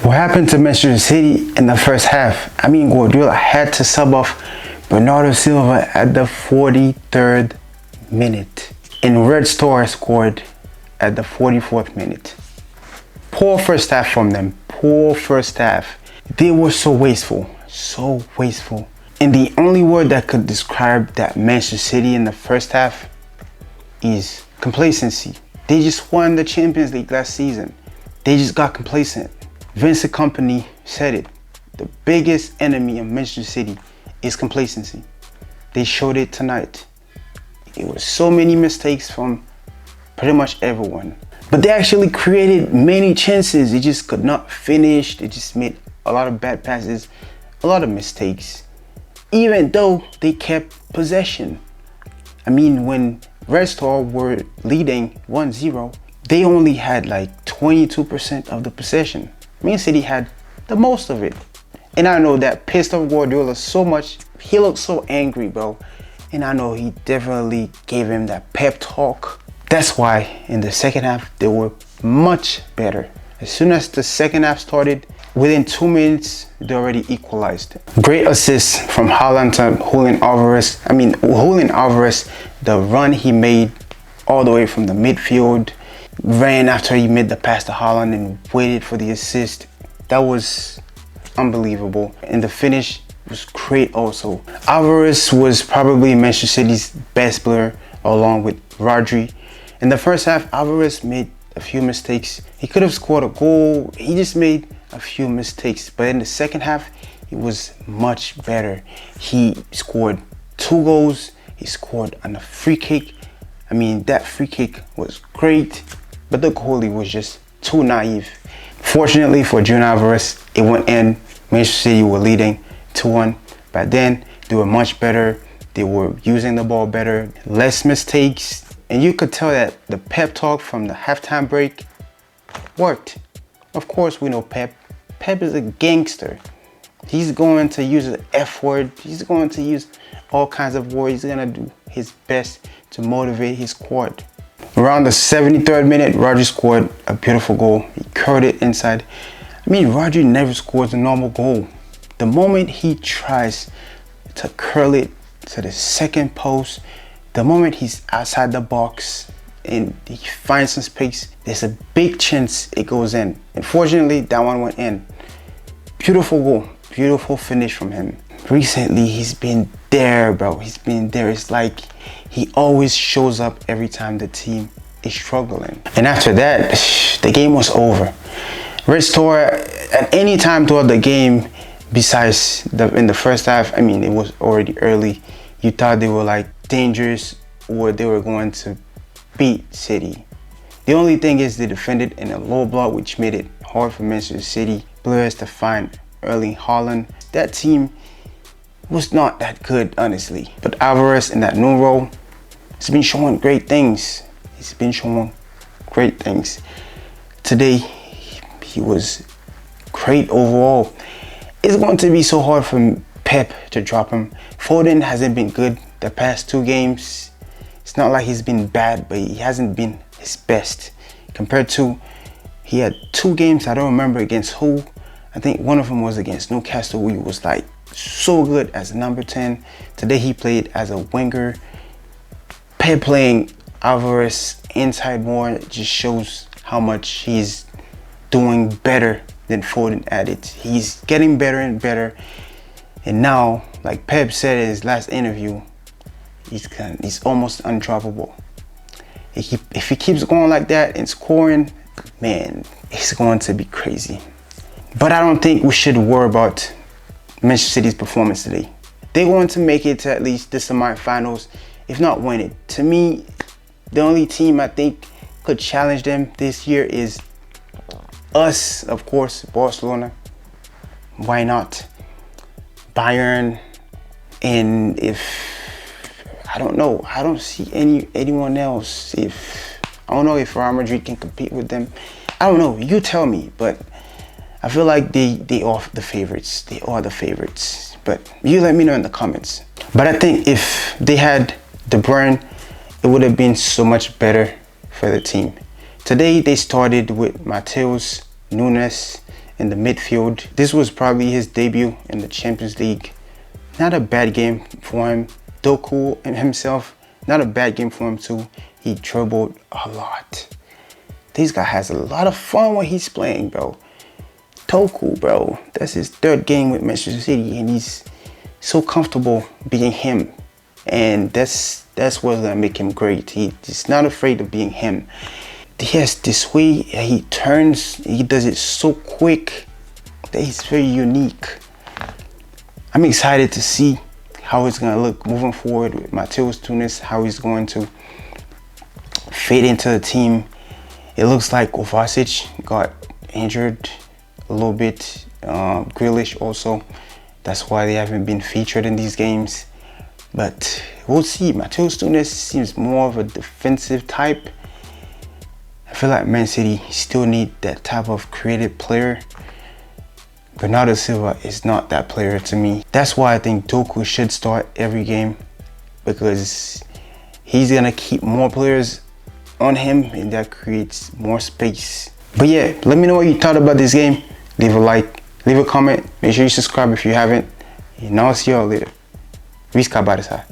What happened to Manchester City in the first half? I mean, Guardiola had to sub off Bernardo Silva at the 43rd minute. And Red Star scored at the 44th minute. Poor first half from them. Poor first half. They were so wasteful. So wasteful. And the only word that could describe that Manchester City in the first half is complacency. They just won the Champions League last season. They just got complacent. Vincent Kompany said it. The biggest enemy of Manchester City is complacency. They showed it tonight. It was so many mistakes from pretty much everyone. But they actually created many chances. They just could not finish. They just made a lot of bad passes, a lot of mistakes. Even though they kept possession. I mean, when Red Star were leading 1-0, they only had like 22% of the possession. Man City had the most of it. And I know that pissed off Guardiola so much. He looked so angry, bro. And I know he definitely gave him that pep talk. That's why in the second half, they were much better. As soon as the second half started, within 2 minutes, they already equalized. Great assist from Haaland to Julian Alvarez. I mean, Julian Alvarez, the run he made all the way from the midfield, ran after he made the pass to Haaland and waited for the assist. That was unbelievable. And the finish was great also. Alvarez was probably Manchester City's best player along with Rodri. In the first half, Alvarez made a few mistakes. He could have scored a goal. He just made a few mistakes. But in the second half, he was much better. He scored 2 goals. He scored on a free kick. I mean, that free kick was great. But the goalie was just too naive. Fortunately for Julian Alvarez, it went in. Manchester City were leading 2-1. By then, they were much better. They were using the ball better. Less mistakes. And you could tell that the pep talk from the halftime break worked. Of course, we know Pep. Pep is a gangster. He's going to use the F word. He's going to use all kinds of words. He's going to do his best to motivate his squad. Around the 73rd minute, Rodri scored a beautiful goal. He curled it inside. I mean, Rodri never scores a normal goal. The moment he tries to curl it to the second post, the moment he's outside the box and he finds some space, there's a big chance it goes in. Unfortunately, that one went in. Beautiful goal, beautiful finish from him. Recently, he's been there, bro. He's been there. It's like he always shows up every time the team is struggling. And after that, the game was over. Red Star, at any time throughout the game, besides in the first half, I mean, it was already early. You thought they were like dangerous or they were going to beat City. The only thing is they defended in a low block, which made it hard for Manchester City players to find Erling Haaland. That team was not that good, honestly. But Alvarez in that new role has been showing great things. He's been showing great things. Today, he was great overall. It's going to be so hard for Pep to drop him. Foden hasn't been good the past 2 games. It's not like he's been bad, but he hasn't been his best. Compared to, he had 2 games, I don't remember against who. I think one of them was against Newcastle, where he was like so good as a number 10. Today he played as a winger. Pep playing Alvarez inside more just shows how much he's doing better than Foden at it. He's getting better and better. And now, like Pep said in his last interview, he's almost undroppable. If he keeps going like that and scoring, man, it's going to be crazy. But I don't think we should worry about Manchester City's performance today. They're going to make it to at least the semi-finals, if not win it. To me, the only team I think could challenge them this year is us, of course, Barcelona. Why not? Bayern, and if I don't know, I don't see anyone else. I don't know if Real Madrid can compete with them. I don't know. You tell me, but I feel like they are the favorites. They are the favorites. But you let me know in the comments. But I think if they had De Bruyne, it would have been so much better for the team. Today they started with Mateus, Nunes, in the midfield. This was probably his debut in the Champions League. Not a bad game for him. Doku and himself, not a bad game for him too. He dribbled a lot. This guy has a lot of fun when he's playing, bro. Doku, bro, that's his third game with Manchester City, and he's so comfortable being him. And that's what's gonna make him great. He's not afraid of being him. Yes, this way he turns, he does it so quick that he's very unique. I'm excited to see how it's gonna look moving forward with Matheus Nunes, how he's going to fit into the team. It looks like Kovacic got injured a little bit, Grealish also. That's why they haven't been featured in these games. But we'll see. Matheus Nunes seems more of a defensive type. I feel like Man City still need that type of creative player. Bernardo Silva is not that player to me. That's why I think Doku should start every game, because he's gonna keep more players on him, and that creates more space. But yeah, let me know what you thought about this game. Leave a like, leave a comment, make sure you subscribe if you haven't, and I'll see y'all later. Visca Barça.